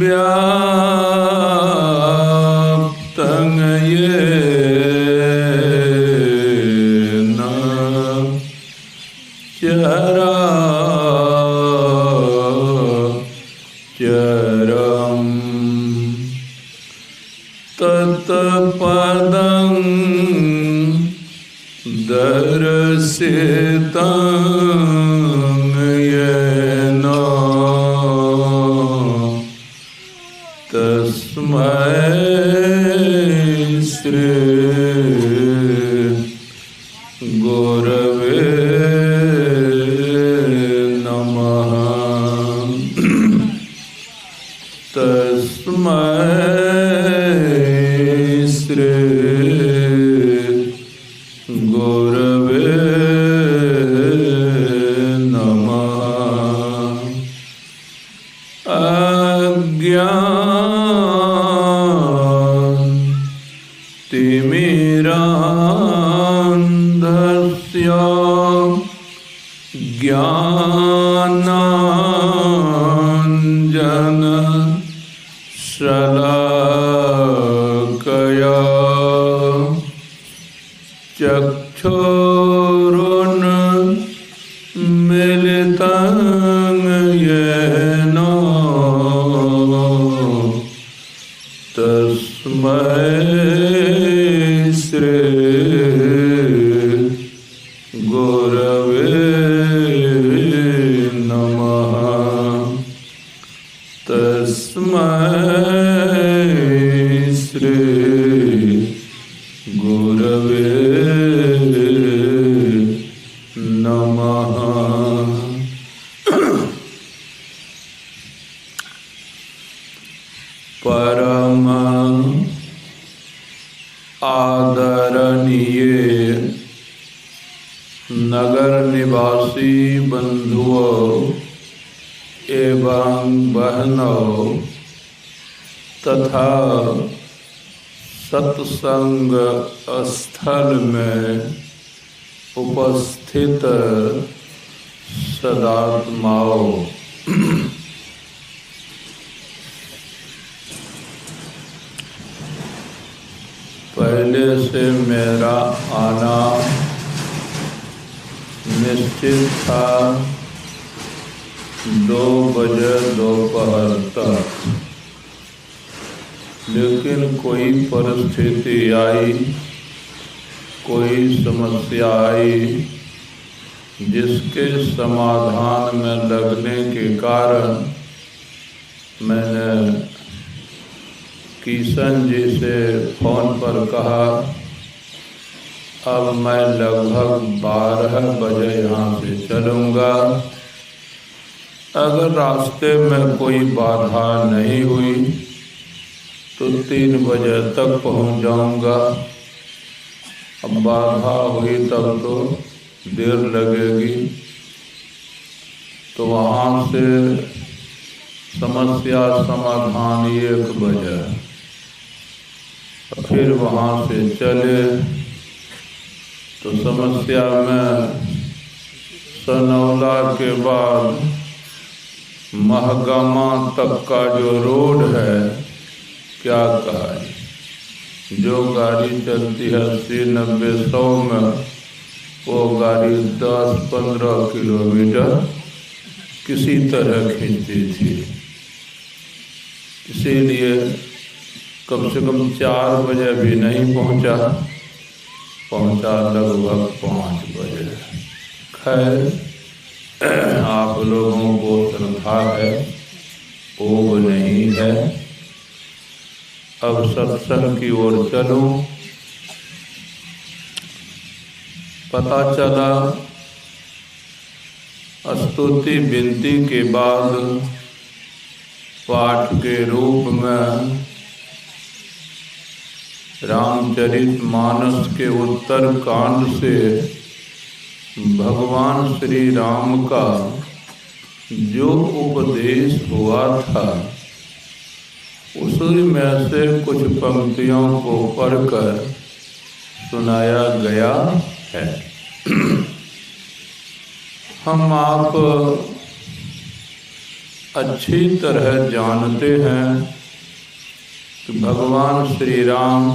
व्याप्तं येन चराचरम् तत्पदं दर्शितं येन तस्मै श्री गुरवे नमः। तस्मै श्री गुरवे नमः। अज्ञानतिमिरान्धस्य ज्ञानाञ्जनशलाकया चक्षुरुन्मीलितं येन तस्मै श्री गुरवे नमः। तस्मै श्री गुरवे नमः। परम आदरणीय नगर निवासी बंधुओं एवं बहनों तथा सत्संग स्थल में उपस्थित सदात्माओं, पहले से मेरा आना निश्चित था 2 बजे दोपहर तक, लेकिन कोई परिस्थिति आई, कोई समस्या आई जिसके समाधान में लगने के कारण मैंने किशन जी से फ़ोन पर कहा अब मैं लगभग 12 बजे यहाँ से चलूँगा। अगर रास्ते में कोई बाधा नहीं हुई तो 3 बजे तक पहुँच जाऊँगा। अब बाधा हुई तब तो देर लगेगी। तो वहाँ से समस्या समाधान 1 बजे, फिर वहाँ से चले तो समस्या में सनौला के बाद महगामा तक का जो रोड है, क्या कहा, जो गाड़ी चलती है 80-90-100 में, वो गाड़ी 10-15 किलोमीटर किसी तरह खींचती थी। इसीलिए कम से कम 4 बजे भी नहीं पहुंचा लगभग 5 बजे। खैर, आप लोगों को श्रद्धा है, भोग नहीं है। अब सत्संग की ओर चलूं। पता चला स्तुति विनती के बाद पाठ के रूप में रामचरितमानस के उत्तर कांड से भगवान श्री राम का जो उपदेश हुआ था उसी में से कुछ पंक्तियों को पढ़कर सुनाया गया है। हम आप अच्छी तरह जानते हैं कि भगवान श्री राम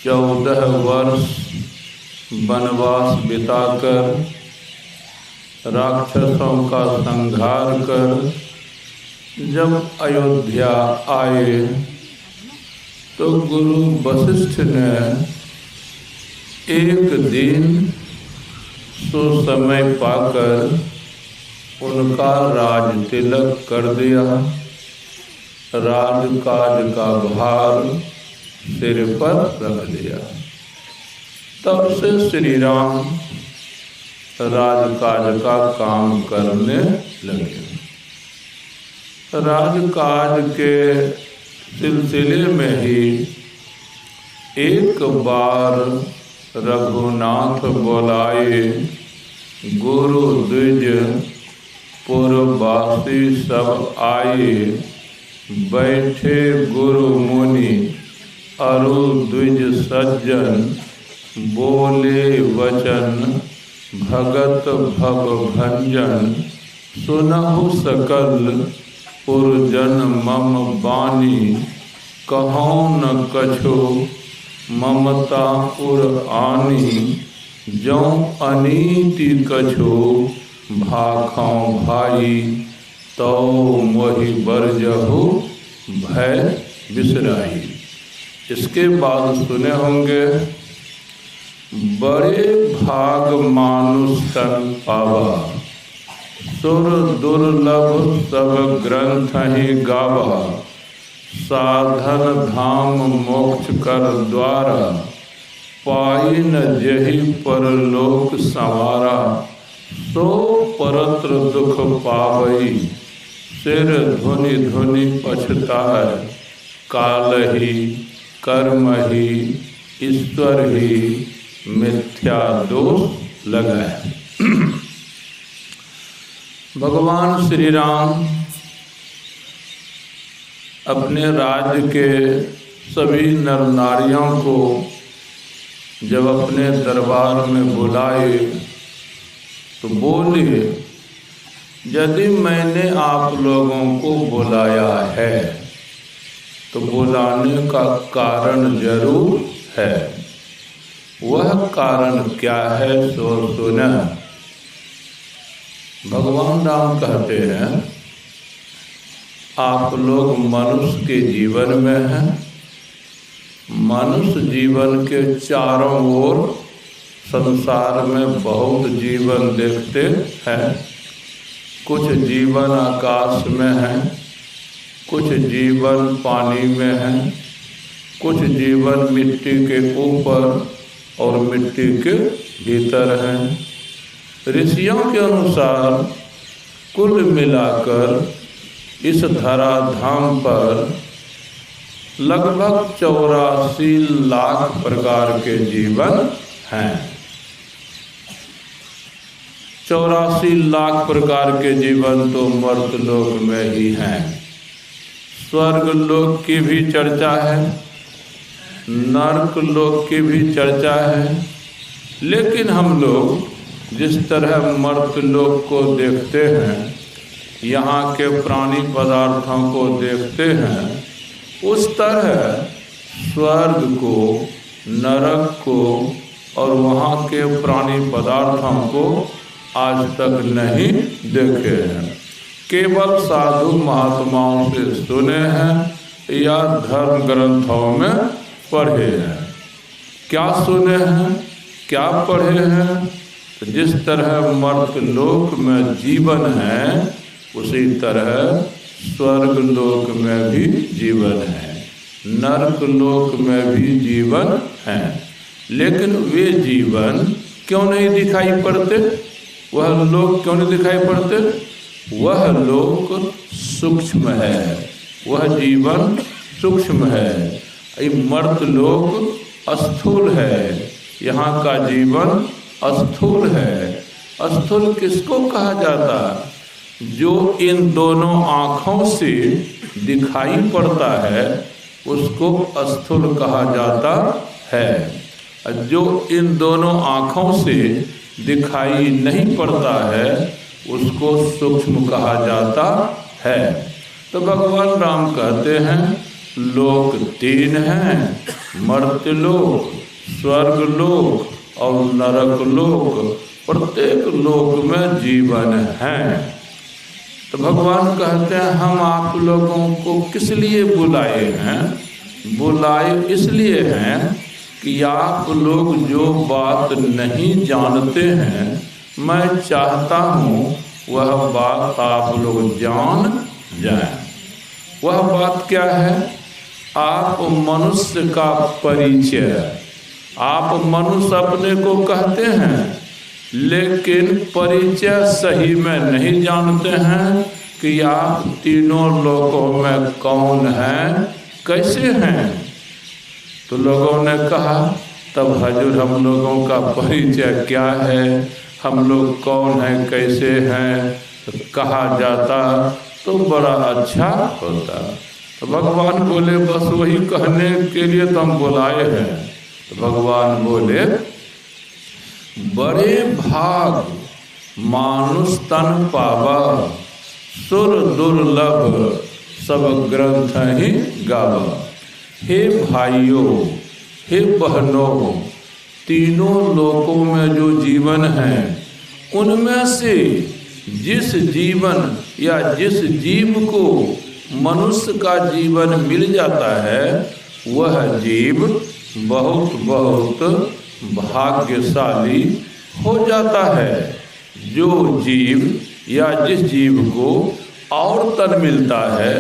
14 वर्ष वनवास बिताकर राक्षसों का संहार कर जब अयोध्या आए तो गुरु वशिष्ठ ने एक दिन सुसमय पाकर उनका राज तिलक कर दिया। राजकाज का भार सिर पर रख दिया। तब से श्री राम राजकाज का काम करने लगे। राजकाज के सिलसिले में ही एक बार रघुनाथ बुलाए गुरु द्विज पुरवासी सब आए। बैठे गुरु मुनि अरु द्विज सज्जन बोले वचन भगत भव भंजन। सुनहु सकल पुरजन मम बानी कहूँ न कछो ममता पुर आनी। जौं अनीति कछो भाखों भाई तो मोहि बरजहु भय बिसराई। इसके बाद सुने होंगे बड़े भाग मानुष तन पावा सुर दुर्लभ सब ग्रंथ ही गावा। साधन धाम मोक्ष कर द्वारा पाई न जहि परलोक संवारा। सो परत्र दुख पावई सिर धुनि धुनि पछताए। काल ही कर्म ही ईश्वर ही मिथ्या दोष लगाए। भगवान श्री राम अपने राज्य के सभी नर नारियों को जब अपने दरबार में बुलाए तो बोले, यदि मैंने आप लोगों को बुलाया है तो बुलाने का कारण जरूर है। वह कारण क्या है सो सुना। भगवान राम कहते हैं, आप लोग मनुष्य के जीवन में हैं। मनुष्य जीवन के चारों ओर संसार में बहुत जीवन देखते हैं। कुछ जीवन आकाश में है, कुछ जीवन पानी में है, कुछ जीवन मिट्टी के ऊपर और मिट्टी के भीतर है। ऋषियों के अनुसार कुल मिलाकर इस धराधाम पर लगभग 84 लाख प्रकार के जीवन हैं। 84 लाख प्रकार के जीवन तो मर्तलोक में ही हैं। स्वर्ग लोक की भी चर्चा है, नरक लोक की भी चर्चा है। लेकिन हम लोग जिस तरह मर्तलोक को देखते हैं, यहाँ के प्राणी पदार्थों को देखते हैं, उस तरह स्वर्ग को, नरक को और वहाँ के प्राणी पदार्थों को आज तक नहीं देखे हैं। केवल साधु महात्माओं से सुने हैं या धर्म ग्रंथों में पढ़े हैं। क्या सुने हैं, क्या पढ़े हैं? तो जिस तरह मर्तलोक में जीवन है, उसी तरह स्वर्ग लोक में भी जीवन है, नरक लोक में भी जीवन है। लेकिन वे जीवन क्यों नहीं दिखाई पड़ते? वह लोक क्यों नहीं दिखाई पड़ते? वह लोक सूक्ष्म है, वह जीवन सूक्ष्म है। मर्त लोक स्थूल है, यहाँ का जीवन स्थूल है। स्थूल किसको कहा जाता? जो इन दोनों आँखों से दिखाई पड़ता है उसको स्थूल कहा जाता है। जो इन दोनों आँखों से दिखाई नहीं पड़ता है उसको सूक्ष्म कहा जाता है। तो भगवान राम कहते हैं लोक 3 हैं, मर्त्यलोक, स्वर्गलोक और नरक लोक। प्रत्येक लोक में जीवन है। तो भगवान कहते हैं हम आप लोगों को किस लिए बुलाए हैं? बुलाए इसलिए हैं कि आप लोग जो बात नहीं जानते हैं, मैं चाहता हूँ वह बात आप लोग जान जाएं। वह बात क्या है? आप मनुष्य का परिचय। आप मनुष्य अपने को कहते हैं, लेकिन परिचय सही में नहीं जानते हैं कि आप तीनों लोकों में कौन हैं, कैसे हैं। तो लोगों ने कहा तब हजूर हम लोगों का परिचय क्या है, हम लोग कौन हैं, कैसे हैं, तो कहा जाता तो बड़ा अच्छा होता। तो भगवान बोले बस वही कहने के लिए तो हम बुलाए हैं। तो भगवान बोले बड़े भाग मानुष तन पावा, सुर दुर्लभ सब ग्रंथ ही गावा। हे भाइयों, हे बहनों, तीनों लोकों में जो जीवन है उनमें से जिस जीवन या जिस जीव को मनुष्य का जीवन मिल जाता है वह जीव बहुत बहुत भाग्यशाली हो जाता है। जो जीव या जिस जीव को और तन मिलता है,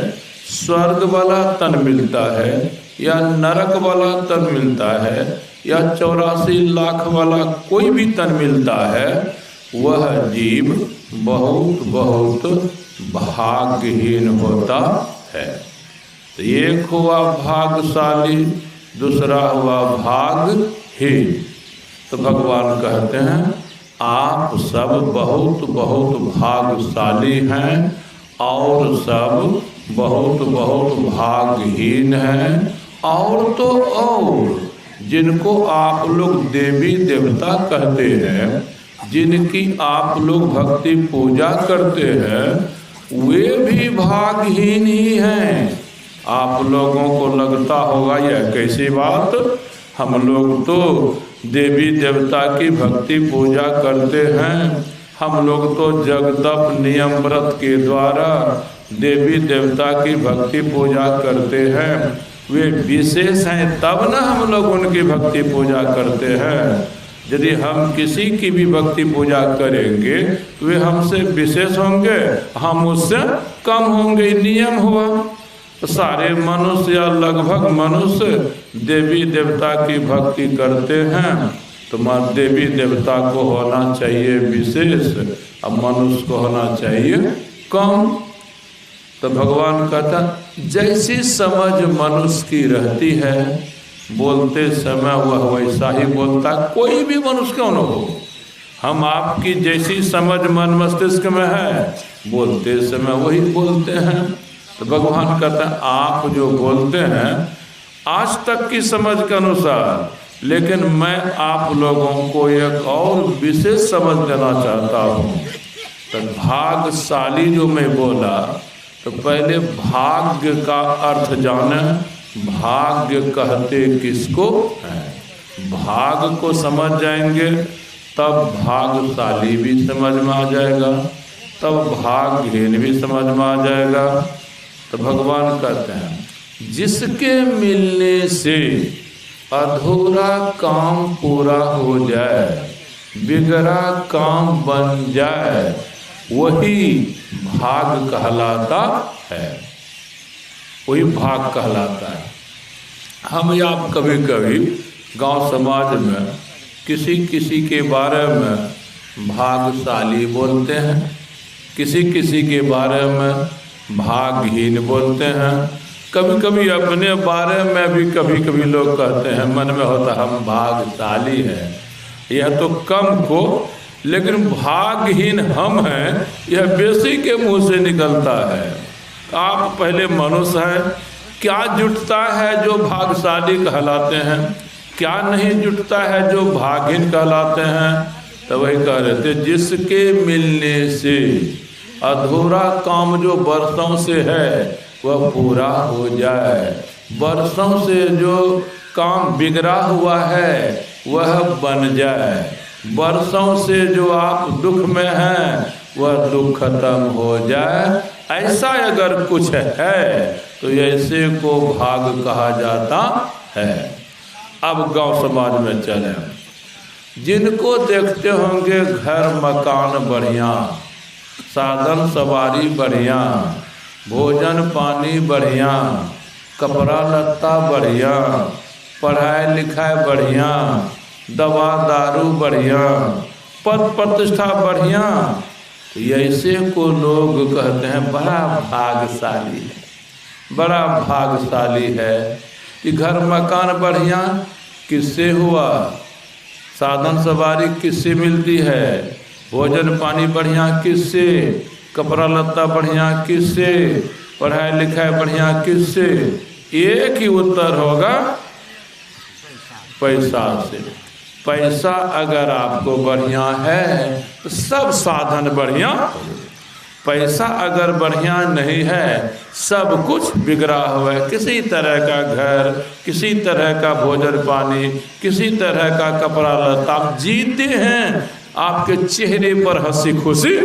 स्वर्ग वाला तन मिलता है या नरक वाला तन मिलता है या 84 लाख वाला कोई भी तन मिलता है, वह जीव बहुत बहुत भाग्यहीन होता है। तो एक हुआ भाग्यशाली, दूसरा हुआ भाग्यहीन। तो भगवान कहते हैं आप सब बहुत बहुत भाग्यशाली हैं और सब बहुत बहुत भाग्यहीन हैं। और तो और जिनको आप लोग देवी देवता कहते हैं, जिनकी आप लोग भक्ति पूजा करते हैं, वे भी भाग्यहीन ही हैं। आप लोगों को लगता होगा यह कैसी बात, हम लोग तो देवी देवता की भक्ति पूजा करते हैं, हम लोग तो जगदप नियम व्रत के द्वारा देवी देवता की भक्ति पूजा करते हैं, वे विशेष हैं तब ना हम लोग उनकी भक्ति पूजा करते हैं। यदि हम किसी की भी भक्ति पूजा करेंगे वे हमसे विशेष होंगे, हम उससे कम होंगे, नियम हुआ। सारे मनुष्य या लगभग मनुष्य देवी देवता की भक्ति करते हैं, तो देवी देवता को होना चाहिए विशेष, अब मनुष्य को होना चाहिए कम। तो भगवान कहता जैसी समझ मनुष्य की रहती है, बोलते समय वह वैसा ही बोलता, कोई भी मनुष्य क्यों न हो। हम आपकी जैसी समझ मन मस्तिष्क में है, बोलते समय वही बोलते हैं। तो भगवान कहते हैं आप जो बोलते हैं आज तक की समझ के अनुसार, लेकिन मैं आप लोगों को एक और विशेष समझ देना चाहता हूँ। तो भाग्यशाली जो मैं बोला, तो पहले भाग्य का अर्थ जाने। भाग्य कहते किसको है? भाग को समझ जाएंगे तब भाग्यशाली भी समझ में आ जाएगा, तब भाग्यहीन भी समझ में आ जाएगा। तो भगवान कहते हैं जिसके मिलने से अधूरा काम पूरा हो जाए, बिगड़ा काम बन जाए, वही भाग कहलाता है, वही भाग कहलाता है। हम आप कभी कभी गांव समाज में किसी किसी के बारे में भाग्यशाली बोलते हैं, किसी किसी के बारे में भाग्यहीन बोलते हैं। कभी कभी अपने बारे में भी कभी कभी लोग कहते हैं, मन में होता हम भाग्यशाली हैं, यह तो कम को, लेकिन भाग्यहीन हम हैं, यह बेसी के मुंह से निकलता है। आप पहले मनुष्य हैं, क्या जुटता है जो भाग्यशाली कहलाते हैं, क्या नहीं जुटता है जो भाग्यहीन कहलाते हैं। तो तो वही कह रहे थे, जिसके मिलने से अधूरा काम जो बरसों से है वह पूरा हो जाए, बरसों से जो काम बिगड़ा हुआ है वह बन जाए, बरसों से जो आप दुख में हैं वह दुख खत्म हो जाए। ऐसा अगर कुछ है तो ऐसे को भाग कहा जाता है। अब गांव समाज में चले, जिनको देखते होंगे घर मकान बढ़िया, साधन सवारी बढ़िया, भोजन पानी बढ़िया, कपड़ा लत्ता बढ़िया, पढ़ाई लिखाई बढ़िया, दवा दारू बढ़िया, पद प्रतिष्ठा बढ़िया, तो ऐसे को लोग कहते हैं बड़ा भाग्यशाली है, बड़ा भाग्यशाली है। कि घर मकान बढ़िया किससे हुआ, साधन सवारी किससे मिलती है, भोजन पानी बढ़िया किससे, कपड़ा लत्ता बढ़िया किससे, पढ़ाई लिखाई बढ़िया किससे? एक ही उत्तर होगा, पैसा से। पैसा अगर आपको बढ़िया है तो सब साधन बढ़िया, पैसा अगर बढ़िया नहीं है सब कुछ बिगड़ा हुआ है। किसी तरह का घर, किसी तरह का भोजन पानी, किसी तरह का कपड़ा लत्ता, आप जीते हैं आपके चेहरे पर हंसी खुशी,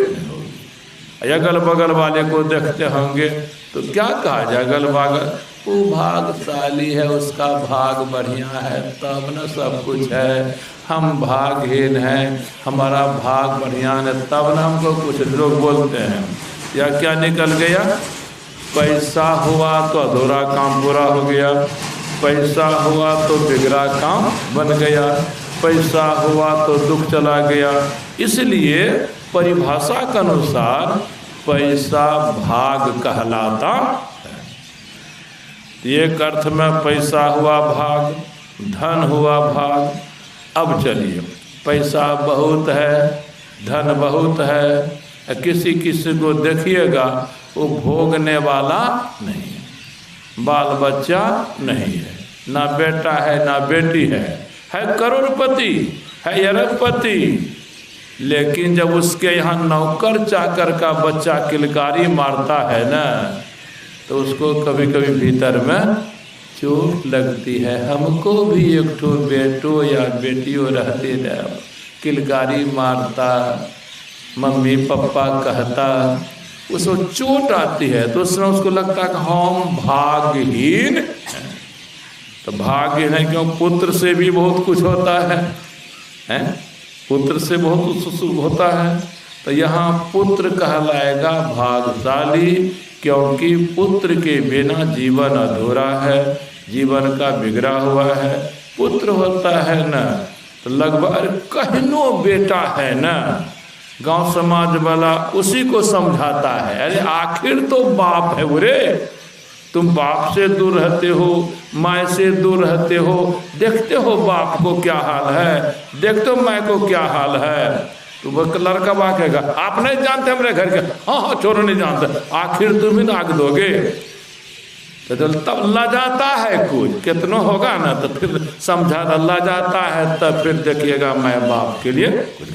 अगल बगल वाले को देखते होंगे तो क्या कहा जाए, अगल बगल वो भाग्यशाली है, उसका भाग बढ़िया है तब न सब कुछ है, हम भागहीन हैं हमारा भाग बढ़िया है तब न हमको कुछ। लोग बोलते हैं या क्या निकल गया, पैसा हुआ तो अधूरा काम पूरा हो गया, पैसा हुआ तो बिगड़ा काम बन गया, पैसा हुआ तो दुख चला गया। इसलिए परिभाषा के अनुसार पैसा भाग कहलाता है। एक अर्थ में पैसा हुआ भाग, धन हुआ भाग। अब चलिए, पैसा बहुत है, धन बहुत है, किसी किसी को देखिएगा वो भोगने वाला नहीं, बाल बच्चा नहीं है, ना बेटा है ना बेटी है करोड़पति है अरबपति, लेकिन जब उसके यहाँ नौकर चाकर का बच्चा किलकारी मारता है ना तो उसको कभी कभी भीतर में चोट लगती है। हमको भी एक ठो बेटो या बेटियों रहते न, किलकारी मारता, मम्मी पापा कहता, उसको चोट आती है तो उसमें उसको लगता है कि हम भाग्यहीन हैं। तो भाग्य है क्यों, पुत्र से भी बहुत कुछ होता है, पुत्र से बहुत कुछ होता है। तो यहाँ पुत्र कहलाएगा भाग्यशाली, क्योंकि पुत्र के बिना जीवन अधूरा है, जीवन का बिगड़ा हुआ है। पुत्र होता है ना तो लगभग कहनो बेटा है ना, गांव समाज वाला उसी को समझाता है, अरे आखिर तो बाप है बुरे, तुम बाप से दूर रहते हो, माँ से दूर रहते हो, देखते हो बाप को क्या हाल है, देखते हो माँ को क्या हाल है। तो वो लड़का बाप कहेगा आप नहीं जानते हमारे घर के, हाँ हाँ छोरो नहीं जानते, आखिर तुम ही नाग दोगे। तो तब लजाता है कुछ कितना होगा ना, तो फिर समझा लजाता है, तब फिर देखिएगा मैं बाप के लिए कुछ।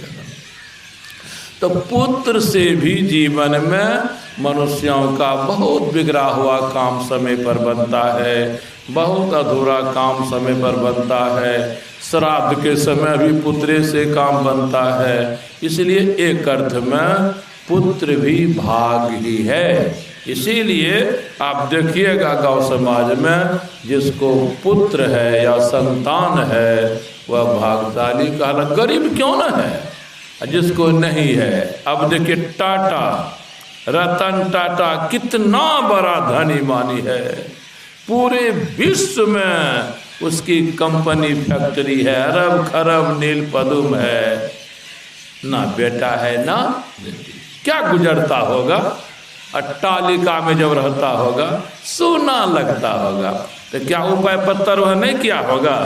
तो पुत्र से भी जीवन में मनुष्यों का बहुत बिगड़ा हुआ काम समय पर बनता है, बहुत अधूरा काम समय पर बनता है। श्राद्ध के समय भी पुत्र से काम बनता है। इसलिए एक अर्थ में पुत्र भी भाग ही है। इसीलिए आप देखिएगा गांव समाज में जिसको पुत्र है या संतान है वह भाग्यशाली कहला, गरीब क्यों न है जिसको नहीं है। अब देखिए टाटा, रतन टाटा कितना बड़ा धनी मानी है, पूरे विश्व में उसकी कंपनी फैक्ट्री है, अरब खरब नील पदुम है, ना बेटा है ना बेटी। क्या गुजरता होगा, अट्टालिका में जब रहता होगा सोना लगता होगा, तो क्या उपाय पत्तर वह नहीं किया होगा।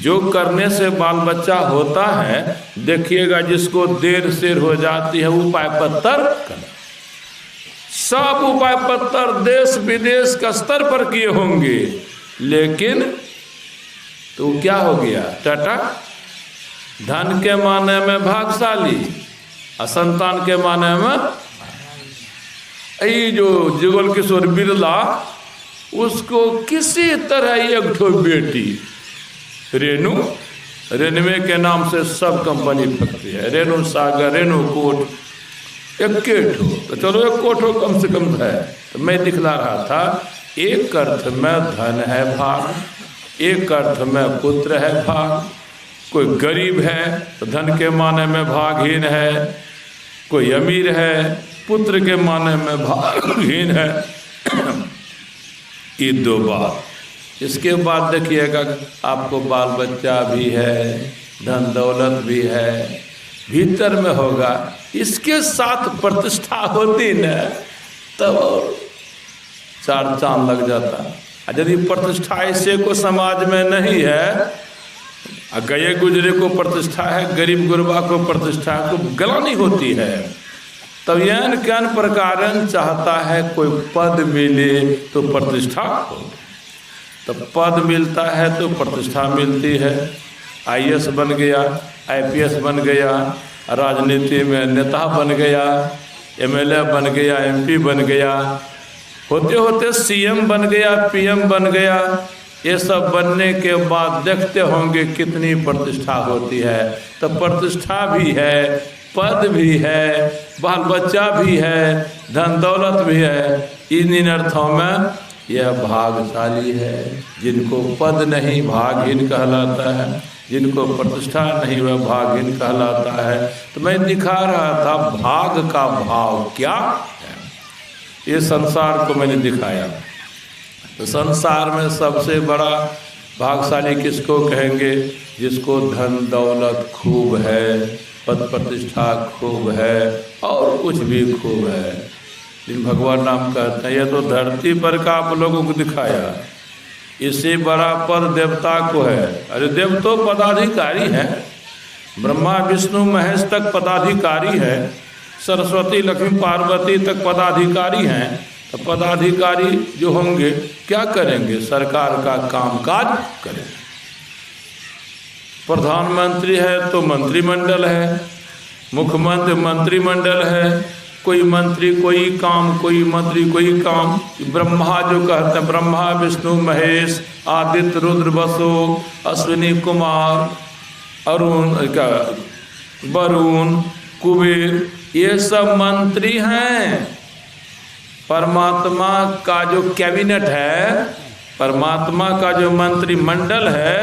जो करने से बाल बच्चा होता है, देखिएगा जिसको देर शेर हो जाती है उपाय पत्तर, सब उपाय पत्तर देश विदेश का स्तर पर किए होंगे, लेकिन तो क्या हो गया टाटा, धन के माने में भागशाली, असंतान के माने में ये जो जुगल किशोर बिरला, उसको किसी तरह एक ठो बेटी रेणु, रेणुवे के नाम से सब कंपनी फंसती है, रेणु सागर, रेणु कोट, एक ठो, तो चलो एक कोठो कम से कम है। तो मैं दिखला रहा था, एक अर्थ में धन है भाग, एक अर्थ में पुत्र है भाग। कोई गरीब है तो धन के माने में भागहीन है, कोई अमीर है पुत्र के माने में भागहीन है। ये दो बात। इसके बाद देखिएगा आपको बाल बच्चा भी है, धन दौलत भी है, भीतर में होगा, इसके साथ प्रतिष्ठा होती न तब और चार चांद लग जाता। यदि प्रतिष्ठा ऐसे को समाज में नहीं है, गए गुजरे को प्रतिष्ठा है, गरीब गुरबा को प्रतिष्ठा है, तो गलानी होती है। तब यन ज्ञान प्रकार चाहता है कोई पद मिले तो प्रतिष्ठा हो, तो पद मिलता है तो प्रतिष्ठा मिलती है। IAS बन गया, IPS बन गया, राजनीति में नेता बन गया, MLA बन गया, MP बन गया, होते होते CM बन गया, PM बन गया। ये सब बनने के बाद देखते होंगे कितनी प्रतिष्ठा होती है। तो प्रतिष्ठा भी है, पद भी है, बाल बच्चा भी है, धन दौलत भी है। इन अर्थों में यह भाग्यशाली है। जिनको पद नहीं भागहीन कहलाता है, जिनको प्रतिष्ठा नहीं वह भागहीन कहलाता है। तो मैं दिखा रहा था भाग का भाव क्या है, ये संसार को मैंने दिखाया। तो संसार में सबसे बड़ा भाग्यशाली किसको कहेंगे? जिसको धन दौलत खूब है, पद प्रतिष्ठा खूब है और कुछ भी खूब है। जिन भगवान नाम कहते हैं, यह तो धरती पर का आप लोगों को दिखाया, इससे बड़ा पद देवता को है। अरे देव तो पदाधिकारी हैं, ब्रह्मा विष्णु महेश तक पदाधिकारी है, सरस्वती लक्ष्मी पार्वती तक पदाधिकारी हैं। तो पदाधिकारी जो होंगे क्या करेंगे? सरकार का कामकाज करेंगे। प्रधानमंत्री है तो मंत्रिमंडल है, मुख्यमंत्री मंत्रिमंडल है, कोई मंत्री कोई काम, कोई मंत्री कोई काम। ब्रह्मा जो कहते हैं, ब्रह्मा विष्णु महेश आदित्य रुद्र वसु अश्विनी कुमार अरुण वरुण कुबेर, ये सब मंत्री हैं। परमात्मा का जो कैबिनेट है, परमात्मा का जो मंत्रिमंडल है,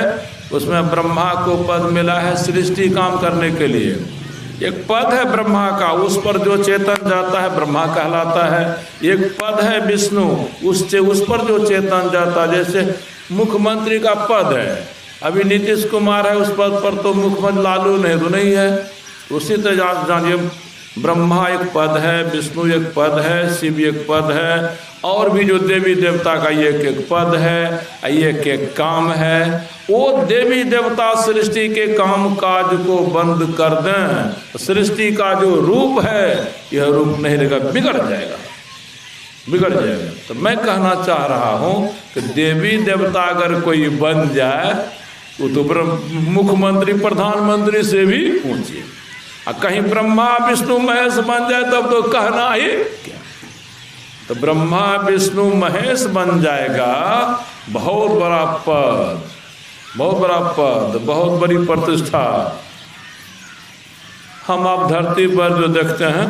उसमें ब्रह्मा को पद मिला है सृष्टि काम करने के लिए। एक पद है ब्रह्मा का, उस पर जो चेतन जाता है ब्रह्मा कहलाता है। एक पद है विष्णु, उस पर जो चेतन जाता है, जैसे मुख्यमंत्री का पद है, अभी नीतीश कुमार है, उस पद पर तो मुख्यमंत्री लालू नेहरू नहीं है। उसी तरह जानिए ब्रह्मा एक पद है, विष्णु एक पद है, शिव एक पद है, और भी जो देवी देवता का एक एक पद है, एक एक काम है। वो देवी देवता सृष्टि के काम काज को बंद कर दें, सृष्टि का जो रूप है यह रूप नहीं रहेगा, बिगड़ जाएगा, बिगड़ जाएगा। तो मैं कहना चाह रहा हूँ कि देवी देवता अगर कोई बन जाए वो तो मुख्यमंत्री प्रधानमंत्री से भी ऊंचे, और कहीं ब्रह्मा विष्णु महेश बन जाए तब तो कहना ही क्या। तो ब्रह्मा विष्णु महेश बन जाएगा, बहुत बड़ा पद, बहुत बड़ा पद, बहुत बड़ी प्रतिष्ठा। हम आप धरती पर जो देखते हैं,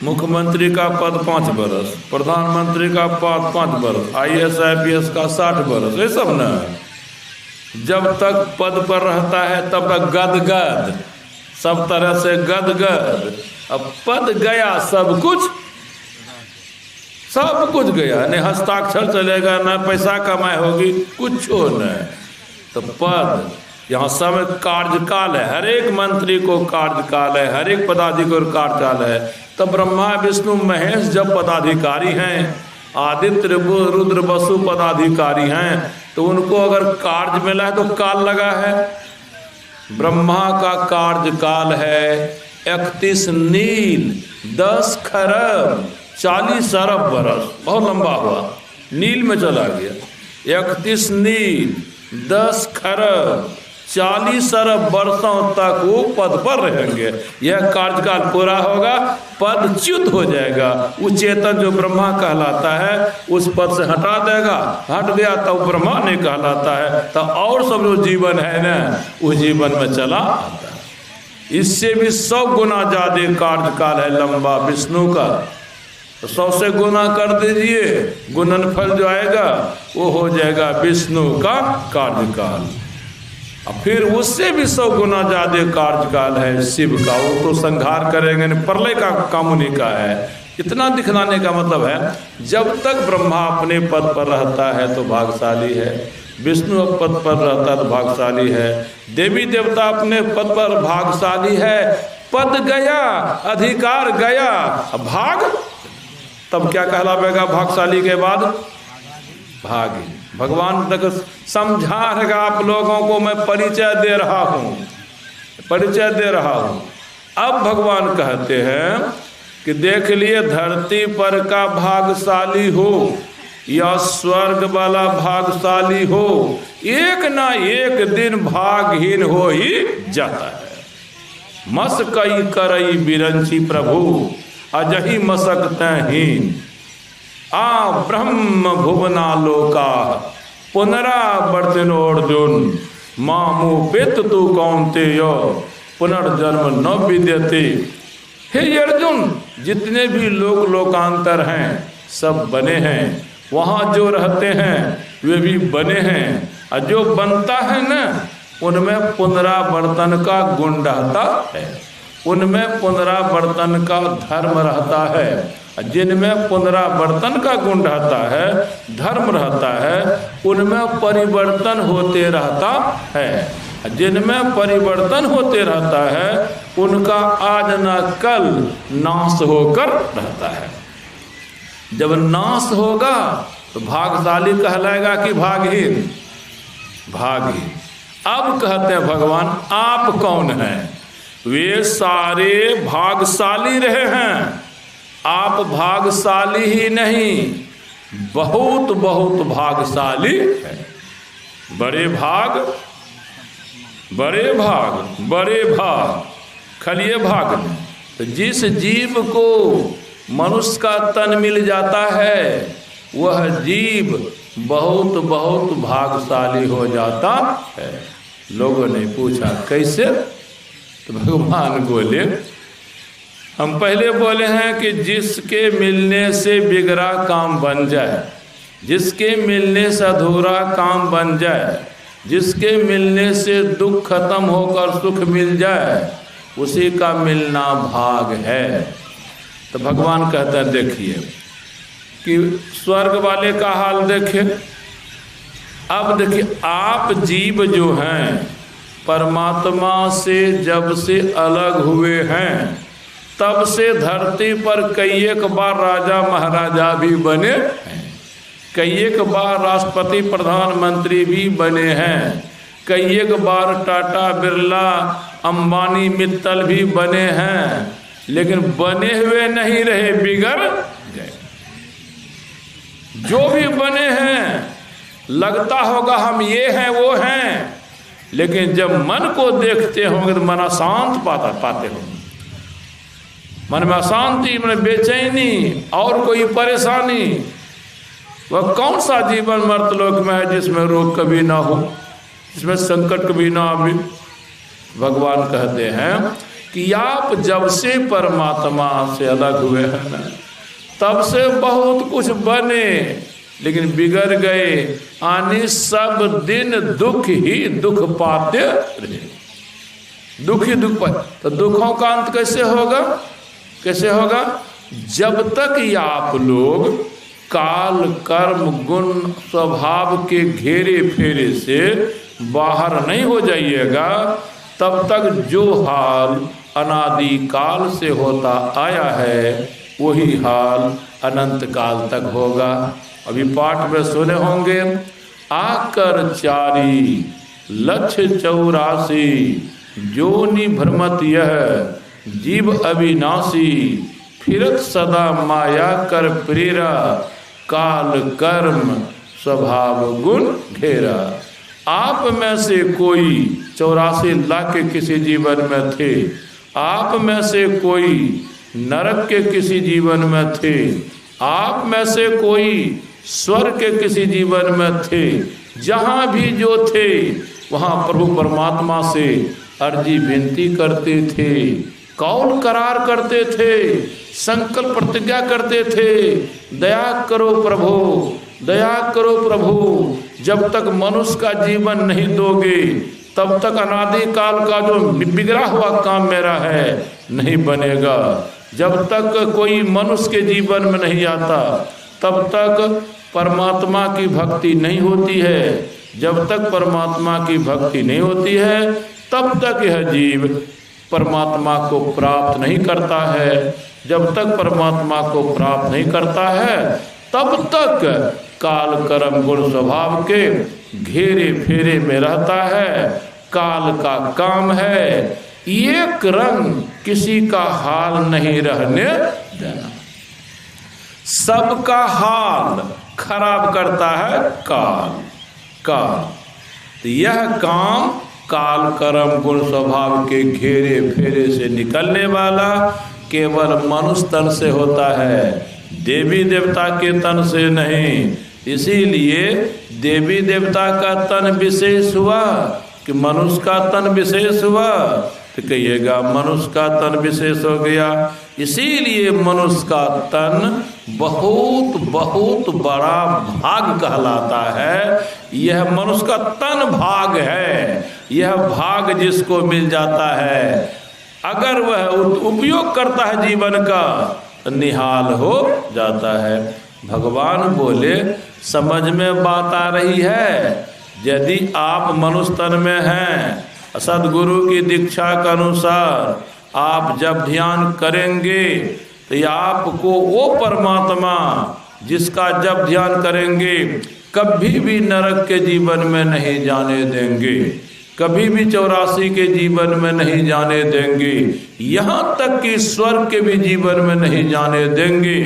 मुख्यमंत्री का पद 5 बरस, प्रधानमंत्री का पद 5 बरस, IAS IPS का 60 बरस, ये सब न। जब तक पद पर रहता है तब तक गदगद, सब तरह से गदगद। अब पद गया सब कुछ, सब कुछ गया, नहीं हस्ताक्षर चलेगा, न पैसा कमाई होगी, कुछ नहीं। तो पद यहाँ समय कार्यकाल है, हर एक मंत्री को कार्यकाल है, हर एक पदाधिकारी को कार्यकाल है। तो ब्रह्मा विष्णु महेश जब पदाधिकारी हैं, आदित्य रुद्र वसु पदाधिकारी हैं, तो उनको अगर कार्य मिला है तो काल लगा है। ब्रह्मा का कार्यकाल है 31 नील 10 खरब 40 अरब बरस, बहुत लंबा हुआ, नील में चला गया। 31 नील 10 खरब 40 अरब वर्षों तक वो पद पर रहेंगे। यह कार्यकाल पूरा होगा, पद च्युत हो जाएगा। वो चेतन जो ब्रह्मा कहलाता है उस पद से हटा देगा, हट गया तो ब्रह्मा नहीं कहलाता है, तो और सब जो जीवन है ना उस जीवन में चला आता है। इससे भी 100 गुना ज्यादा कार्यकाल है लंबा विष्णु का। 100 से गुना कर दीजिए, गुणनफल जो आएगा वो हो जाएगा विष्णु का कार्यकाल। और फिर उससे भी 100 गुना ज्यादा कार्यकाल है शिव का। वो तो संहार करेंगे, प्रलय का कामुनी का है। इतना दिखलाने का मतलब है जब तक ब्रह्मा अपने पद पर रहता है तो भाग्यशाली है, विष्णु पद पर रहता है तो भाग्यशाली है, देवी देवता अपने पद पर भाग्यशाली है। पद गया, अधिकार गया, भाग तब क्या कहलाएगा भाग्यशाली के बाद? भागी। भगवान तक समझा रहेगा आप लोगों को, मैं परिचय दे रहा हूँ, परिचय दे रहा हूँ। अब भगवान कहते हैं कि देख लिए धरती पर का भाग्यशाली हो या स्वर्ग वाला भाग्यशाली हो, एक ना एक दिन भागहीन हो ही जाता है। मस कई करई बिरंची प्रभु अजही मसकतहीन आ ब्रह्म भुवना लोका पुनरावर्तिनोर्जुन मामू पित तू कौन्तेयो पुनर्जन्म न विद्यते। हे अर्जुन, जितने भी लोक लोकांतर हैं सब बने हैं, वहाँ जो रहते हैं वे भी बने हैं, और जो बनता है ना उनमें पुनरावर्तन का गुण रहता है, उनमें पुनरावर्तन का धर्म रहता है। जिनमें पुनरावर्तन का गुण रहता है, धर्म रहता है, उनमें परिवर्तन होते रहता है। जिनमें परिवर्तन होते रहता है उनका आज न कल नाश होकर रहता है। जब नाश होगा तो भाग्यशाली कहलाएगा कि भागहीन? भागहीन। अब कहते हैं भगवान आप कौन हैं? वे सारे भाग्यशाली रहे हैं, आप भाग्यशाली ही नहीं बहुत बहुत भाग्यशाली है। बड़े भाग, बड़े भाग, बड़े भाग, खलिए भाग में। तो जिस जीव को मनुष्य का तन मिल जाता है वह जीव बहुत बहुत भाग्यशाली हो जाता है। लोगों ने पूछा कैसे? तो भगवान बोले, हम पहले बोले हैं कि जिसके मिलने से बिगड़ा काम बन जाए, जिसके मिलने से अधूरा काम बन जाए, जिसके मिलने से दुख खत्म होकर सुख मिल जाए, उसी का मिलना भाग है। तो भगवान कहते हैं देखिए कि स्वर्ग वाले का हाल देखे। अब देखिए आप जीव जो हैं परमात्मा से जब से अलग हुए हैं तब से धरती पर कई एक बार राजा महाराजा भी बने हैं, कई एक बार राष्ट्रपति प्रधानमंत्री भी बने हैं, कई एक बार टाटा बिरला अंबानी मित्तल भी बने हैं, लेकिन बने हुए नहीं रहे, बिगड़ गए। जो भी बने हैं लगता होगा हम ये हैं वो हैं, लेकिन जब मन को देखते होंगे तो मन अशांत पाते होंगे। मन में अशांति, मन बेचैनी और कोई परेशानी। वह कौन सा जीवन मर्तलोक में है जिसमें रोग कभी ना हो, जिसमें संकट कभी ना आवे? भगवान कहते हैं कि आप जब से परमात्मा से अलग हुए हैं ना तब से बहुत कुछ बने लेकिन बिगड़ गए, आने सब दिन दुख ही दुख पाते रहे, दुख ही दुख पाते। तो दुखों का अंत कैसे होगा? कैसे होगा? जब तक ये आप लोग काल कर्म गुण स्वभाव के घेरे फेरे से बाहर नहीं हो जाइएगा तब तक जो हाल अनादि काल से होता आया है वही हाल अनंत काल तक होगा। अभी पाठ में सुने होंगे, आकर 4,84,00,000 जोनि भ्रमत यह जीव अविनाशी, फिरत सदा माया कर प्रेरा, काल कर्म स्वभाव गुण घेरा। आप में से कोई 84 लाख के किसी जीवन में थे, आप में से कोई नरक के किसी जीवन में थे, आप में से कोई स्वर्ग के किसी जीवन में थे। जहाँ भी जो थे वहाँ प्रभु परमात्मा से अर्जी विनती करते थे, कौल करार करते थे, संकल्प प्रतिज्ञा करते थे, दया करो प्रभु, दया करो प्रभु। जब तक मनुष्य का जीवन नहीं दोगे तब तक अनादि काल का जो बिगड़ा हुआ काम मेरा है नहीं बनेगा। जब तक कोई मनुष्य के जीवन में नहीं आता तब तक परमात्मा की भक्ति नहीं होती है। जब तक परमात्मा की भक्ति नहीं होती है तब तक यह जीव परमात्मा को प्राप्त नहीं करता है। जब तक परमात्मा को प्राप्त नहीं करता है तब तक काल कर्म गुण स्वभाव के घेरे फेरे में रहता है। काल का काम है एक रंग किसी का हाल नहीं रहने देना। सबका हाल खराब करता है काल। तो यह काम काल कर्म गुण स्वभाव के घेरे फेरे से निकलने वाला केवल मनुष्य तन से होता है, देवी देवता के तन से नहीं। इसीलिए देवी देवता का तन विशेष हुआ कि मनुष्य का तन विशेष हुआ, तो कहिएगा मनुष्य का तन विशेष हो गया। इसीलिए मनुष्य का तन बहुत बहुत बड़ा भाग कहलाता है। यह मनुष्य का तन भाग है। यह भाग जिसको मिल जाता है, अगर वह उपयोग करता है जीवन का, निहाल हो जाता है। भगवान बोले समझ में बात आ रही है? यदि आप मनुष्य तन में हैं, सदगुरु की दीक्षा के अनुसार आप जब ध्यान करेंगे तो आपको वो परमात्मा जिसका जब ध्यान करेंगे कभी भी नरक के जीवन में नहीं जाने देंगे, कभी भी 84 के जीवन में नहीं जाने देंगे, यहाँ तक कि स्वर्ग के भी जीवन में नहीं जाने देंगे।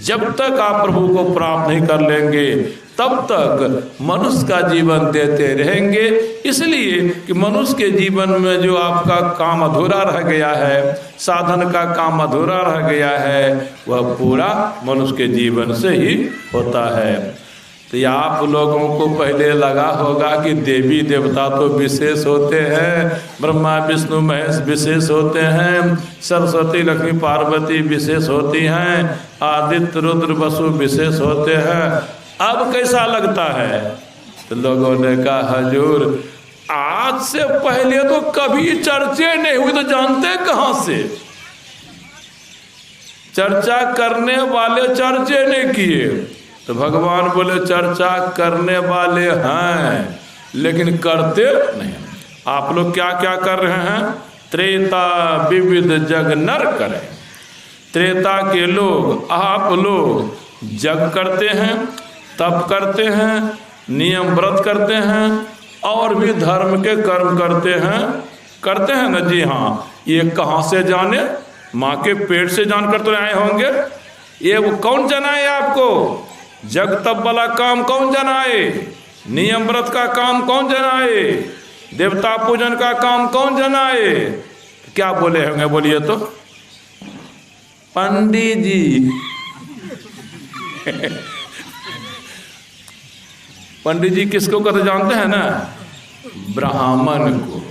जब तक आप प्रभु को प्राप्त नहीं कर लेंगे तब तक मनुष्य का जीवन देते रहेंगे। इसलिए कि मनुष्य के जीवन में जो आपका काम अधूरा रह गया है, साधन का काम अधूरा रह गया है, वह पूरा मनुष्य के जीवन से ही होता है। तो आप लोगों को पहले लगा होगा कि देवी देवता तो विशेष होते हैं, ब्रह्मा विष्णु महेश विशेष होते हैं, सरस्वती लक्ष्मी पार्वती विशेष होती हैं, आदित्य रुद्र वसु विशेष होते हैं। अब कैसा लगता है? तो लोगों ने कहा हजूर आज से पहले तो कभी चर्चे नहीं हुई, तो जानते कहां से? चर्चा करने वाले चर्चे नहीं किए। तो भगवान बोले चर्चा करने वाले हैं लेकिन करते नहीं। आप लोग क्या क्या कर रहे हैं? त्रेता विविध जग नर करें। त्रेता के लोग, आप लोग जग करते हैं, तप करते हैं, नियम व्रत करते हैं और भी धर्म के कर्म करते हैं ना जी। हाँ, ये कहाँ से जाने? माँ के पेट से जानकर तो आए होंगे। ये वो कौन जनाए आपको? जग तप वाला काम कौन जनाए? नियम व्रत का काम कौन जनाए? देवता पूजन का काम कौन जनाए? क्या बोले होंगे? बोलिए तो। पंडित जी। पंडित जी किसको कहते जानते हैं ना? ब्राह्मण को।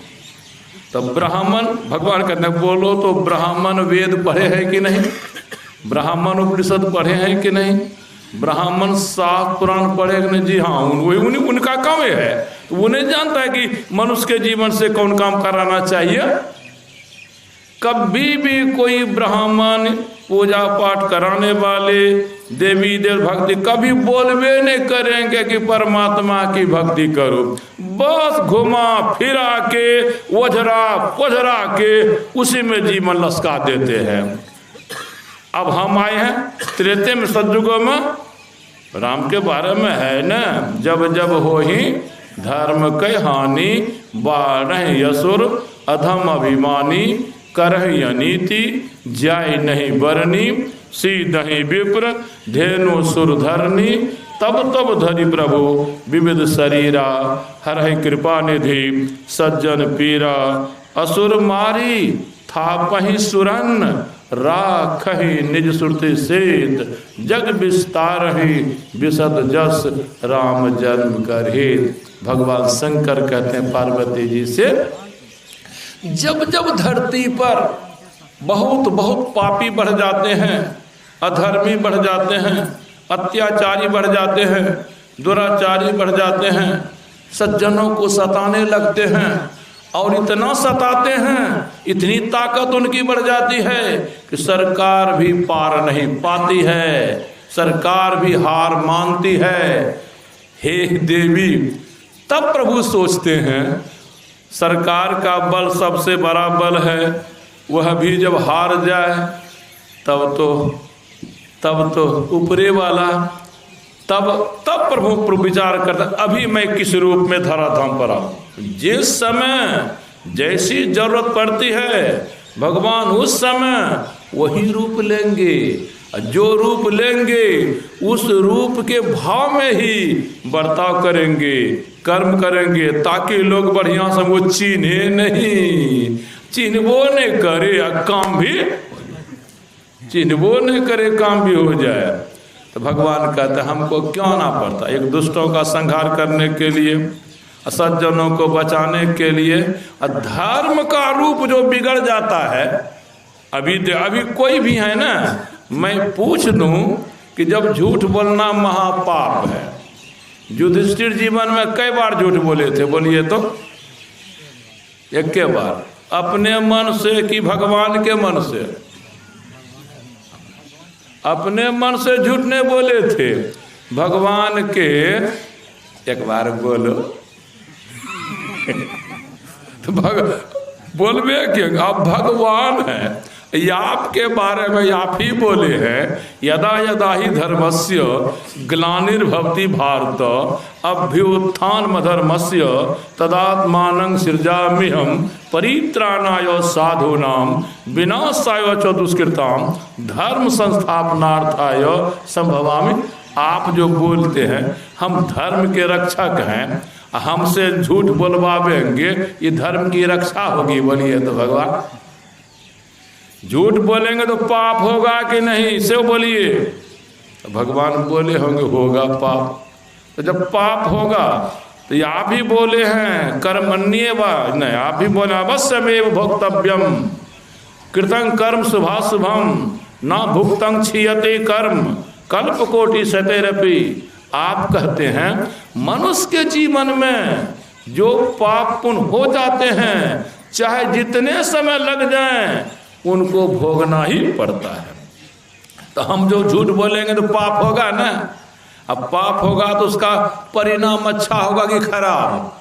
तो ब्राह्मण भगवान कहते हैं बोलो तो ब्राह्मण वेद पढ़े हैं कि नहीं? ब्राह्मण उपनिषद पढ़े हैं कि नहीं? ब्राह्मण शास्त्र पुराण पढ़े कि नहीं? जी हाँ, उनका काम है। तो वो नहीं जानता है कि मनुष्य के जीवन से कौन काम कराना चाहिए। कभी भी कोई ब्राह्मण पूजा पाठ कराने वाले, देवी देव भक्ति कभी बोलवे नहीं करेंगे कि परमात्मा की भक्ति करो। बस घुमा फिरा के वजरा पजरा के उसी में जीवन लसका देते हैं। अब हम आए हैं त्रेते में, सतयुगों में राम के बारे में है ना, जब जब हो ही धर्म के हानि, बारह यसुर अधम अभिमानी, करह अनीति, जाय नहीं बरनी, सीधहि विप्र, धेनु सुरधरनी, तब तब धरि प्रभु विविध शरीरा, हरहि कृपा निधि सज्जन पीरा, असुर मारी थापहि सुरन, राखहि निज सुरति सेत, जग विस्तारहि विशद जस, राम जन्म कर हेत। भगवान शंकर कहते हैं पार्वती जी से, जब जब धरती पर बहुत बहुत पापी बढ़ जाते हैं, अधर्मी बढ़ जाते हैं, अत्याचारी बढ़ जाते हैं, दुराचारी बढ़ जाते हैं, सज्जनों को सताने लगते हैं और इतना सताते हैं, इतनी ताकत उनकी बढ़ जाती है कि सरकार भी पार नहीं पाती है, सरकार भी हार मानती है। हे देवी, तब प्रभु सोचते हैं सरकार का बल सबसे बड़ा बल है, वह भी जब हार जाए तब तो ऊपरे वाला, तब प्रभु विचार करता अभी मैं किस रूप में धराधाम पर आऊं। जिस समय जैसी जरूरत पड़ती है भगवान उस समय वही रूप लेंगे, जो रूप लेंगे उस रूप के भाव में ही बर्ताव करेंगे, कर्म करेंगे, ताकि लोग बढ़िया से वो चिन्हे नहीं, चिन्हबो नहीं करे काम भी, चिन्हबो नहीं करे काम भी हो जाए। तो भगवान कहते हमको क्यों ना पड़ता, एक दुष्टों का संहार करने के लिए, सज्जनों को बचाने के लिए, धर्म का रूप जो बिगड़ जाता है। अभी कोई भी है ना, मैं पूछ दूं कि जब झूठ बोलना महापाप है, युधिष्ठिर जीवन में कई बार झूठ बोले थे, बोलिए तो? एक के बार, अपने मन से कि भगवान के मन से? अपने मन से झूठ नहीं बोले थे, भगवान के एक बार बोलो तो बोलबे क्यों? आप भगवान हैं, आपके बारे में आप ही बोले हैं, यदा यदा ही धर्मस्य ग्लानिर्भवति भारत अभ्युत्थानमधर्मस्य तदात्मानं सृजाम्यहं परित्राणाय साधूनां विनाशाय च दुष्कृतां धर्म संस्थापनार्थाय संभवामि। आप जो बोलते हैं हम धर्म के रक्षक हैं, हमसे झूठ बोलवावेंगे, ये धर्म की रक्षा होगी? बोलिए तो भगवान। झूठ बोलेंगे तो पाप होगा कि नहीं, इसे बोलिए। तो भगवान बोले होंगे होगा पाप। तो जब पाप होगा तो आप ही बोले हैं कर्मण्ये वा, नहीं आप ही बोले अवश्यमेव भोक्तव्यम कृतं कर्म शुभाशुभम न भुक्तं क्षीयते कर्म कल्पकोटि शतैरपि। आप कहते हैं मनुष्य के जीवन में जो पाप पुण्य हो जाते हैं, चाहे जितने समय लग जाएं, उनको भोगना ही पड़ता है। तो हम जो झूठ बोलेंगे तो पाप होगा ना। अब पाप होगा तो उसका परिणाम अच्छा होगा कि खराब?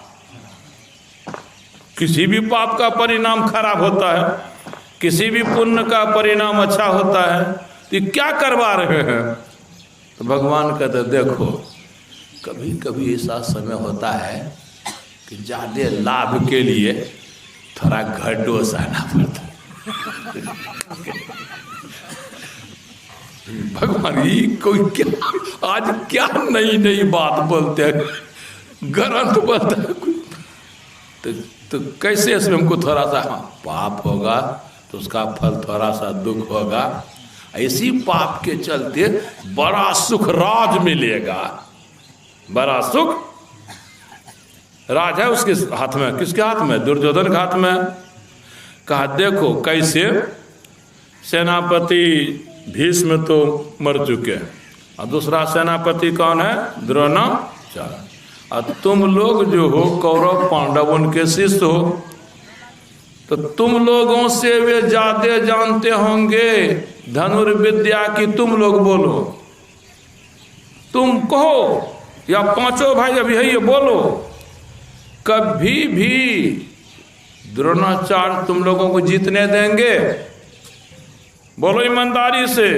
किसी भी पाप का परिणाम खराब होता है, किसी भी पुण्य का परिणाम अच्छा होता है। तो क्या करवा रहे हैं? तो भगवान कहते देखो, कभी कभी ऐसा समय होता है कि ज्यादा लाभ के लिए थोड़ा घटो सहना पड़ता है। भगवान ये कोई क्या आज क्या नई नई बात बोलते हैं, ग्रंथ बोलते हैं। तो कैसे इसमें हमको थोड़ा सा पाप होगा तो उसका फल थोड़ा सा दुख होगा, ऐसी पाप के चलते बड़ा सुख राज मिलेगा। बड़ा सुख राज है उसके हाथ में। किसके हाथ में? दुर्योधन के हाथ में। कहा देखो कैसे सेनापति भीष्म तो मर चुके, और दूसरा सेनापति कौन है? द्रोणाचार्य। और तुम लोग जो हो कौरव पांडव उनके शिष्य हो, तो तुम लोगों से वे ज्यादा जानते होंगे धनुर्विद्या की। तुम लोग बोलो, तुम कहो, या पांचों भाई अभी है ये बोलो। कभी भी द्रोणाचार्य तुम लोगों को जीतने देंगे? बोलो ईमानदारी से।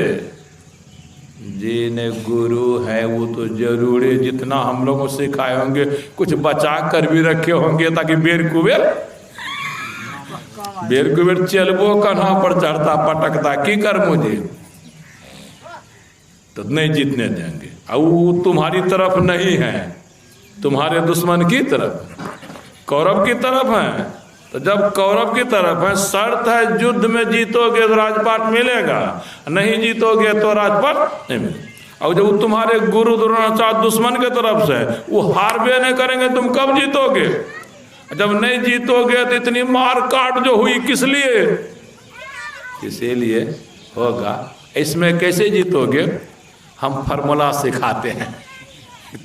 जिन्हें गुरु है वो तो जरूर है, जितना हम लोगों को सिखाए होंगे कुछ बचा कर भी रखे होंगे, ताकि बेर कुबेर चलबो कन्हा पर चढ़ता पटकता की कर मुझे, तो नहीं जीतने देंगे। और वो तुम्हारी तरफ नहीं है, तुम्हारे दुश्मन की तरफ, कौरव की तरफ है। तो जब कौरव की तरफ है, शर्त है युद्ध में जीतोगे तो राजपाट मिलेगा, नहीं जीतोगे तो राजपाट नहीं मिलेगा। और जब तुम्हारे गुरु द्रोणाचार्य दुश्मन के तरफ से, वो हारबे नहीं करेंगे, तुम कब जीतोगे? जब नहीं जीतोगे तो इतनी मार काट जो हुई किस लिए? इसीलिए होगा। इसमें कैसे जीतोगे? हम फार्मूला सिखाते हैं,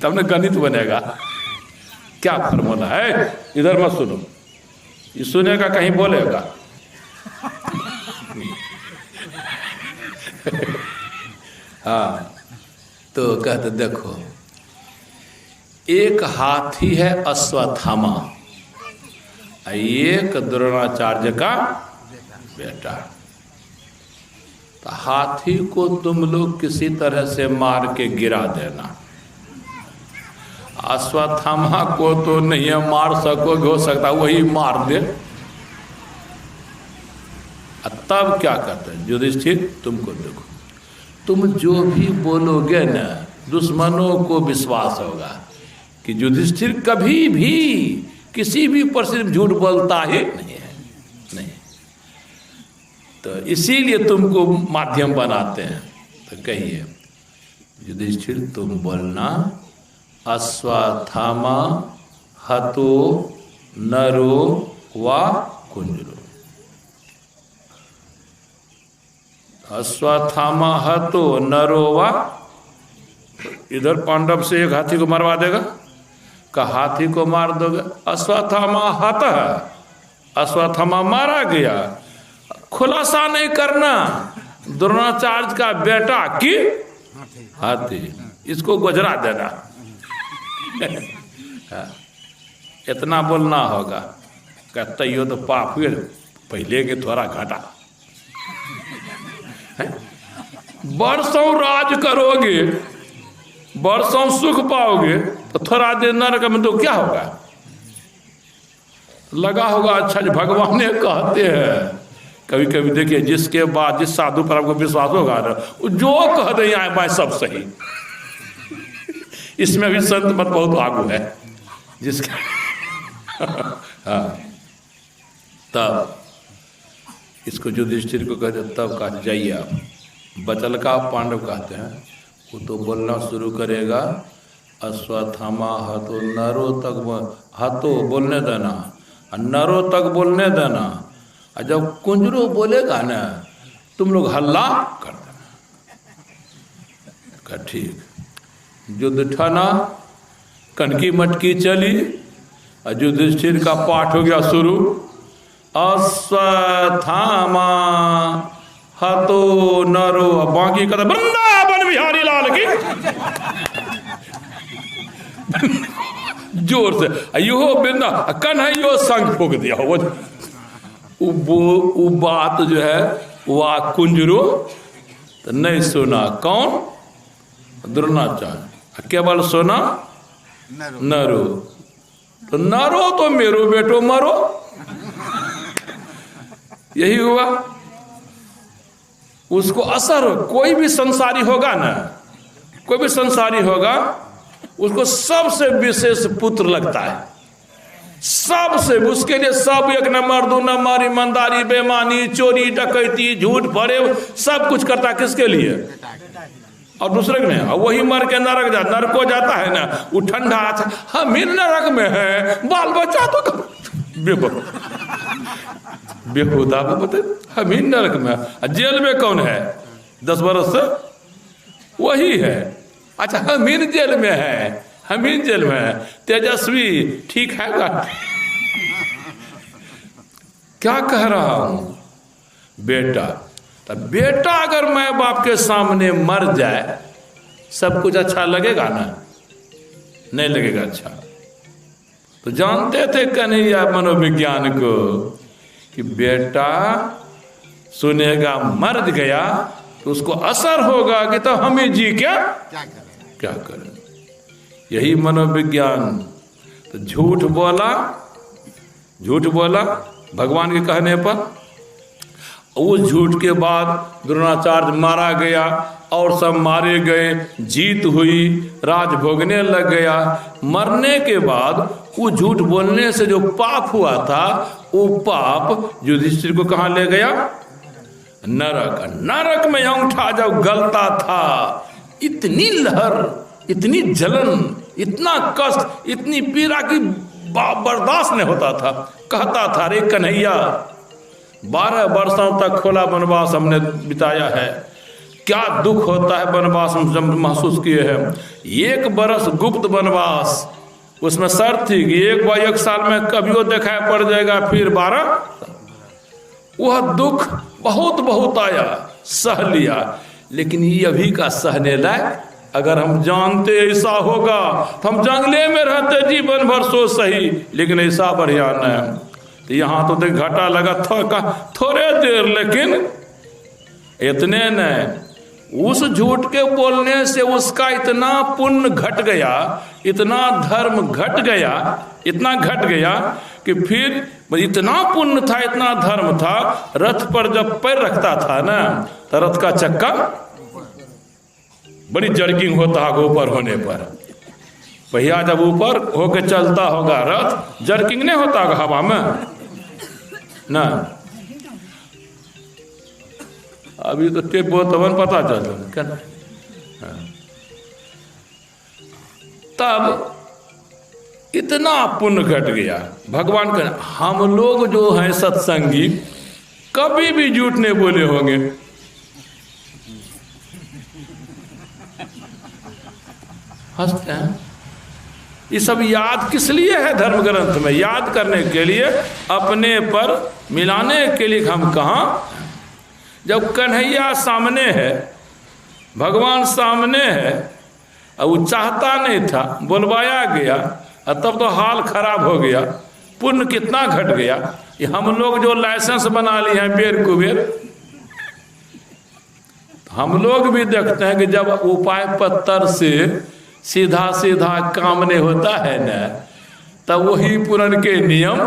तब न गणित बनेगा। क्या फार्मूला है? इधर मत सुनो, ये सुनेगा कहीं बोलेगा। हाँ, तो कहते देखो, एक हाथी है अश्वत्थामा, एक द्रोणाचार्य का बेटा। तो हाथी को तुम लोग किसी तरह से मार के गिरा देना, अश्वत्थामा को तो नहीं मार सकोगे, हो सकता वही मार दे। तब क्या करते हैं युधिष्ठिर? तुमको देखो, तुम जो भी बोलोगे ना, दुश्मनों को विश्वास होगा कि युधिष्ठिर कभी भी किसी भी परिस्थिति झूठ बोलता ही नहीं है, नहीं। तो इसीलिए तुमको माध्यम बनाते हैं। तो कहिए युधिष्ठिर, तुम बोलना अश्वत्थामा हतो नरो व कुंजरो। अश्वत्थामा हतो नरो व, इधर पांडव से एक हाथी को मरवा देगा, का हाथी को मार दोगे। अश्वत्थामा हत, अश्वत्थामा मारा गया। खुलासा नहीं करना द्रोणाचार्य का बेटा की हाथी, इसको गुजरा देना। इतना बोलना होगा। कहता यो तो पाप हुए, पहले के थोड़ा घटा। बरसों राज करोगे, बरसों सुख पाओगे, तो थोड़ा देर नरक में तो क्या होगा? लगा होगा अच्छा जी, भगवान ने कहते हैं। कभी कभी देखिए, जिसके बाद जिस साधु पर आपको विश्वास होगा ना, जो कह दे आए बाएं सब सही। इसमें भी संत मत बहुत आगू है जिसका। हाँ, तब इसको युधिष्ठिर को कहते, तब कहा जाइए आप। बचल का पांडव कहते हैं, वो तो बोलना शुरू करेगा अश्वत्थामा हतो नरो तक, हतो बोलने देना, नरो तक बोलने देना। और जब कुंजरो बोलेगा ना, तुम लोग हल्ला कर देना। ठीक, युद्ध ठाना, कनकी मटकी चली, और युधिष्ठिर का पाठ हो गया शुरू। अश्वत्थामा हतो नरो, बाकी कहता वृंदावन बिहारी लाल की। जोर से यो बिंदा कन्हैयो संग फूक दिया। वो बात जो है वह कुंजरो तो नहीं सुना। कौन? द्रोणाचार्य। केवल सुना नरो। तो नरो तो मेरो बेटो मरो, यही हुआ। उसको असर, कोई भी संसारी होगा ना, कोई भी संसारी होगा, उसको सबसे विशेष पुत्र लगता है। सबसे, उसके लिए सब एक नंबर, दो नंबर, ईमानदारी, बेईमानी, चोरी, डकैती, झूठ, फरेब, सब कुछ करता है। किसके लिए? और दूसरे के नहीं। और वही मर के नरक जा, नरक को जाता है ना, वो ठंडा, हम ही नरक में है, बाल बच्चा तो बेखुदा को बता, हम ही नरक में। जेल में कौन है 10 बरस से? वही है। अच्छा, हम ही जेल में है, हम ही जेल में है। तेजस्वी ठीक है का? क्या कह रहा हूं? बेटा, तो बेटा अगर माँ बाप के सामने मर जाए, सब कुछ अच्छा लगेगा ना? नहीं लगेगा अच्छा। तो जानते थे कन्हैया मनोविज्ञान को कि बेटा सुनेगा मर गया तो उसको असर होगा कि तो हमें जी क्या करें। यही मनोविज्ञान। तो झूठ बोला भगवान के कहने पर। उस झूठ के बाद द्रोणाचार्य मारा गया, और सब मारे गए, जीत हुई, राज भोगने लग गया। मरने के बाद वो झूठ बोलने से जो पाप हुआ था, वो पाप युधिष्ठिर को कहाँ ले गया? नरक। नरक में अंगूठा जब गलता था, इतनी लहर, इतनी जलन, इतना कष्ट, इतनी पीड़ा की बर्दाश्त नहीं होता था। कहता था, रे कन्हैया 12 वर्षों तक खोला वनवास हमने बिताया है, क्या दुख होता है वनवास हम महसूस किए हैं। 1 बरस गुप्त वनवास, उसमें शर्त थी कि एक साल में कभी दिखाई पड़ जाएगा, फिर 12। वह दुख बहुत आया, सह लिया, लेकिन ये अभी का सहने लायक। अगर हम जानते ऐसा होगा तो हम जंगले में रहते जीवन भर, सो सही, लेकिन ऐसा बढ़िया नहीं। तो यहाँ तो देख घाटा लगा थोड़े देर, लेकिन इतने नहीं। उस झूठ के बोलने से उसका इतना पुण्य घट गया, इतना धर्म घट गया, इतना घट गया कि फिर इतना पुण्य था, इतना धर्म था, रथ पर जब पैर रखता था ना, तो रथ का चक्का बड़ी जर्किंग होता है ऊपर होने पर। भैया जब ऊपर होके चलता होगा रथ, जर्किंग नहीं होता हवा में ना। अभी तो टेप बहुत तब पता चलता क्या। तब इतना पुण्य घट गया। भगवान का हम लोग जो हैं सत्संगी, कभी भी झूठ नहीं बोले होंगे। हंसते हैं। ये सब याद किस लिए है? धर्म ग्रंथ में याद करने के लिए, अपने पर मिलाने के लिए। हम कहाँ, जब कन्हैया सामने है, भगवान सामने है, और वो चाहता नहीं था, बुलवाया गया, और तब तो हाल खराब हो गया, पुण्य कितना घट गया। ये हम लोग जो लाइसेंस बना लिए हैं बेर कुबेर, हम लोग भी देखते हैं कि जब उपाय पत्थर से सीधा सीधा काम नहीं होता है न, तब वही पुराण के नियम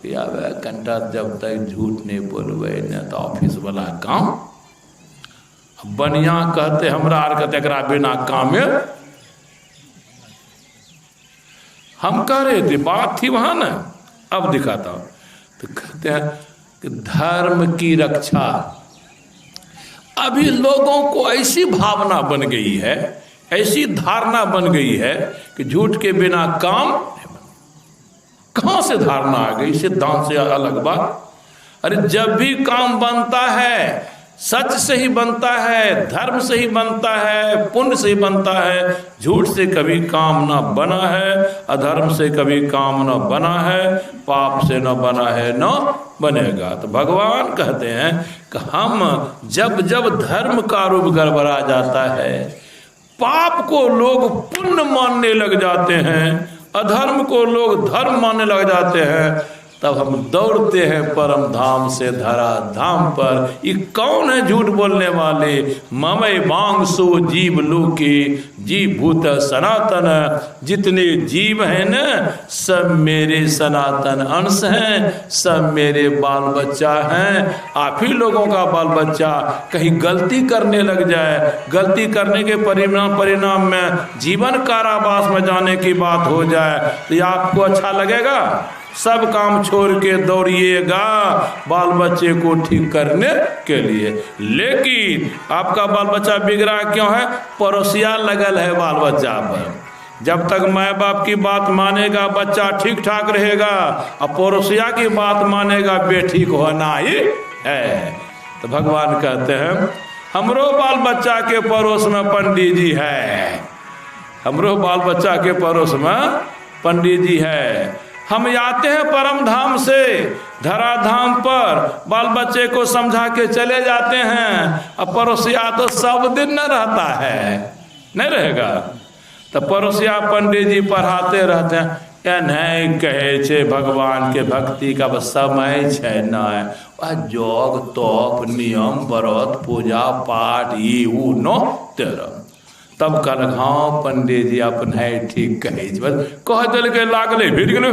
कि अब घंटा जब तक झूठ नहीं बोलवे न तो ऑफिस वाला काम। बनिया कहते हमरा आर कहते एकरा बिना काम में हम कह रहे थे, बात थी वहां ना। अब दिखाता हूं, तो कहते हैं कि धर्म की रक्षा। अभी लोगों को ऐसी भावना बन गई है, ऐसी धारणा बन गई है कि झूठ के बिना काम। कहां से धारणा आ गई? सिद्धांत से अलग बात। अरे जब भी काम बनता है, सच से ही बनता है, धर्म से ही बनता है, पुण्य से ही बनता है। झूठ से कभी काम न बना है, अधर्म से कभी काम न बना है, पाप से न बना है, न बनेगा। तो भगवान कहते हैं कि हम जब जब धर्म का रूप गड़बड़ा जाता है, पाप को लोग पुण्य मानने लग जाते हैं, अधर्म को लोग धर्म मानने लग जाते हैं, तब हम दौड़ते हैं परम धाम से धरा धाम पर। ये कौन है झूठ बोलने वाले? ममय वांगसो जीव लोके जीव भूत सनातन। जितने जीव हैं न, सब मेरे सनातन अंश हैं, सब मेरे बाल बच्चा हैं। आप ही लोगों का बाल बच्चा कहीं गलती करने लग जाए, गलती करने के परिणाम में जीवन कारावास में जाने की बात हो जाए, तो ये आपको अच्छा लगेगा? सब काम छोड़ के दौड़िएगा बाल बच्चे को ठीक करने के लिए। लेकिन आपका बाल बच्चा बिगड़ा क्यों है? पड़ोसिया लगल है बाल बच्चा पर। जब तक माँ बाप की बात मानेगा बच्चा ठीक ठाक रहेगा, और पड़ोसिया की बात मानेगा बेठीक होना ही है। तो भगवान कहते हैं हमरो बाल बच्चा के पड़ोस में पंडित जी है, हमरो बाल बच्चा के पड़ोस में पंडित जी है। हम आते हैं परम धाम से धरा धाम पर, बाल बच्चे को समझा के चले जाते हैं। अब पड़ोसिया तो सब दिन न रहता है, नहीं रहेगा। तो पड़ोसिया पंडित जी पढ़ाते रहते हैं, या नहीं कहे छे भगवान के भक्ति का समय है न, जोग तोप नियम व्रत पूजा पाठ ई उ नो तेरह। तब कहलक हाँ पंडित जी अपन है ठीक कहे, कह दिल के लागले भिड़ गए।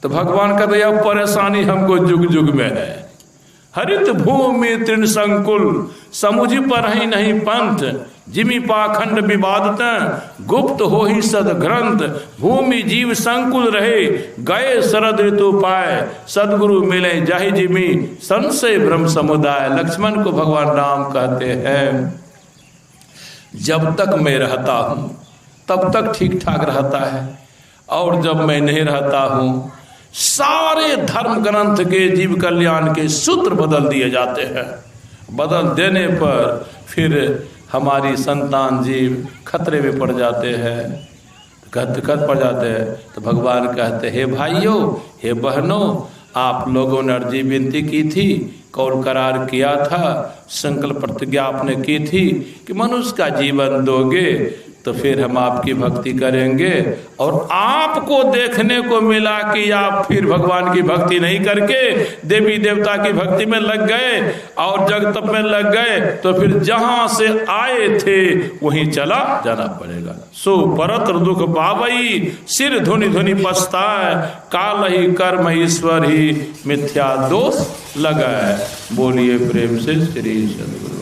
तो भगवान कहते अब परेशानी हमको जुग जुग में है, हरित भूमि तृण संकुल, समुझ पर ही नहीं पंथ, जिमि पाखंड विवादत, गुप्त हो ही सद ग्रंथ, भूमि जीव संकुल रहे, गए शरद ऋतु पाए, सदगुरु मिले जाहि जिमि, संशय भ्रम समुदाय। लक्ष्मण को भगवान राम कहते हैं जब तक मैं रहता हूं तब तक ठीक ठाक रहता है, और जब मैं नहीं रहता हूं सारे धर्म ग्रंथ के जीव कल्याण के सूत्र बदल दिए जाते हैं। बदल देने पर फिर हमारी संतान जीव खतरे में पड़ जाते हैं, खत पड़ जाते हैं। तो भगवान कहते हे भाइयों, हे बहनों, आप लोगों ने अर्जी विनती की थी, कौल करार किया था, संकल्प प्रतिज्ञा आपने की थी कि मनुष्य का जीवन दोगे तो फिर हम आपकी भक्ति करेंगे। और आपको देखने को मिला कि आप फिर भगवान की भक्ति नहीं करके देवी देवता की भक्ति में लग गए और जग तप में लग गए, तो फिर जहां से आए थे वहीं चला जाना पड़ेगा। सो परत्र दुख पावई, सिर धुनि धुनि पछताए, काल ही कर्म ईश्वर ही मिथ्या दोष लगाए। बोलिए प्रेम से श्री सद्गुरु।